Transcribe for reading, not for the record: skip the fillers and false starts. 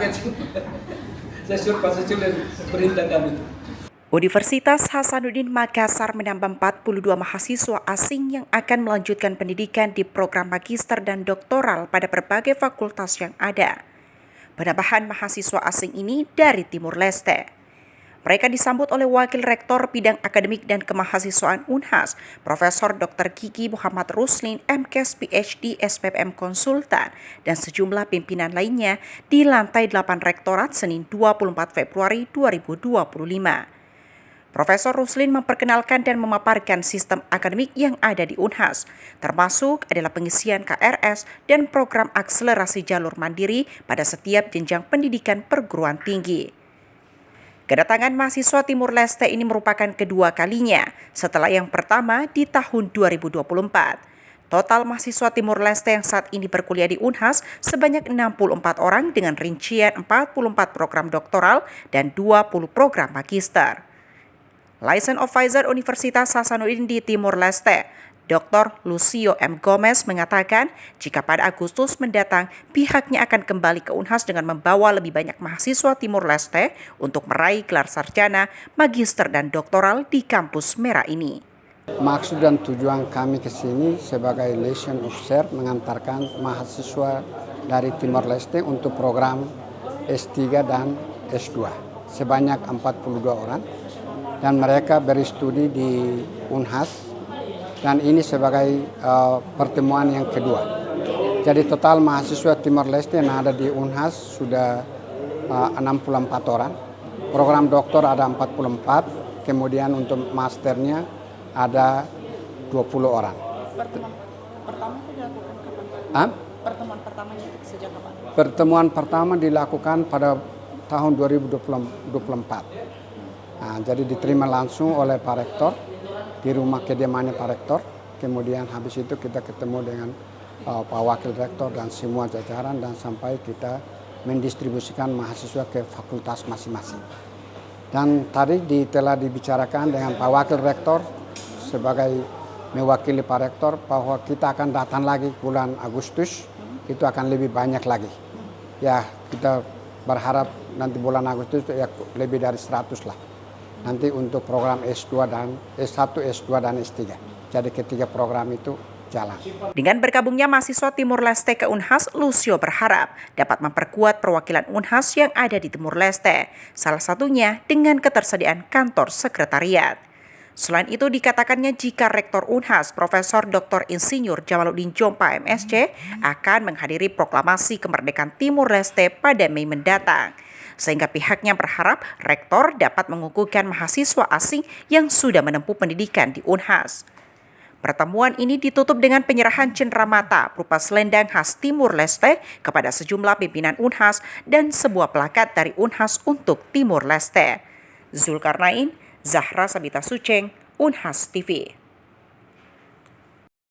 kaget. Saya suruh Pak Sucil perintah kami. Universitas Hasanuddin Makassar menambah 42 mahasiswa asing yang akan melanjutkan pendidikan di program magister dan doktoral pada berbagai fakultas yang ada. Penambahan mahasiswa asing ini dari Timur Leste. Mereka disambut oleh Wakil Rektor Bidang Akademik dan Kemahasiswaan Unhas, Profesor Dr. Gigi Muhammad Ruslin, MKes PhD SPPM Konsultan, dan sejumlah pimpinan lainnya di lantai 8 Rektorat Senin 24 Februari 2025. Profesor Ruslin memperkenalkan dan memaparkan sistem akademik yang ada di Unhas, termasuk adalah pengisian KRS dan program akselerasi jalur mandiri pada setiap jenjang pendidikan perguruan tinggi. Kedatangan mahasiswa Timur Leste ini merupakan kedua kalinya setelah yang pertama di tahun 2024. Total mahasiswa Timur Leste yang saat ini berkuliah di Unhas sebanyak 64 orang dengan rincian 44 program doktoral dan 20 program magister. License Officer Universitas Hasanuddin di Timur Leste, Dr. Lucio M. Gomez mengatakan jika pada Agustus mendatang pihaknya akan kembali ke Unhas dengan membawa lebih banyak mahasiswa Timur Leste untuk meraih gelar sarjana, magister, dan doktoral di kampus merah ini. Maksud dan tujuan kami ke sini sebagai liaison officer mengantarkan mahasiswa dari Timor Leste untuk program S3 dan S2 sebanyak 42 orang dan mereka berstudi di Unhas. Dan ini sebagai pertemuan yang kedua. Jadi total mahasiswa Timor Leste yang ada di Unhas sudah 64 orang. Program doktor ada 44, kemudian untuk masternya ada 20 orang. Pertemuan pertama itu dilakukan kapan? Pertemuan pertamanya itu sejak kapan? Pertemuan pertama dilakukan pada tahun 2024. Nah, jadi diterima langsung oleh Pak Rektor di rumah kediamannya Pak Rektor. Kemudian habis itu kita ketemu dengan Pak Wakil Rektor dan semua jajaran dan sampai kita mendistribusikan mahasiswa ke fakultas masing-masing. Dan tadi telah dibicarakan dengan Pak Wakil Rektor sebagai mewakili Pak Rektor bahwa kita akan datang lagi bulan Agustus, itu akan lebih banyak lagi. Ya, kita berharap nanti bulan Agustus ya lebih dari 100 lah. Nanti untuk program S2 dan S1, S2 dan S3. Jadi ketiga program itu jalan. Dengan bergabungnya mahasiswa Timur Leste ke Unhas, Lucio berharap dapat memperkuat perwakilan Unhas yang ada di Timur Leste, salah satunya dengan ketersediaan kantor sekretariat. Selain itu dikatakannya jika Rektor Unhas, Profesor Dr. Insinyur Jamaluddin Jompa MSc akan menghadiri proklamasi kemerdekaan Timur Leste pada Mei mendatang. Sehingga pihaknya berharap rektor dapat mengukuhkan mahasiswa asing yang sudah menempuh pendidikan di Unhas. Pertemuan ini ditutup dengan penyerahan cenderamata berupa selendang khas Timur Leste kepada sejumlah pimpinan Unhas dan sebuah plakat dari Unhas untuk Timur Leste. Zulkarnain, Zahra Sabita Suceng, Unhas TV.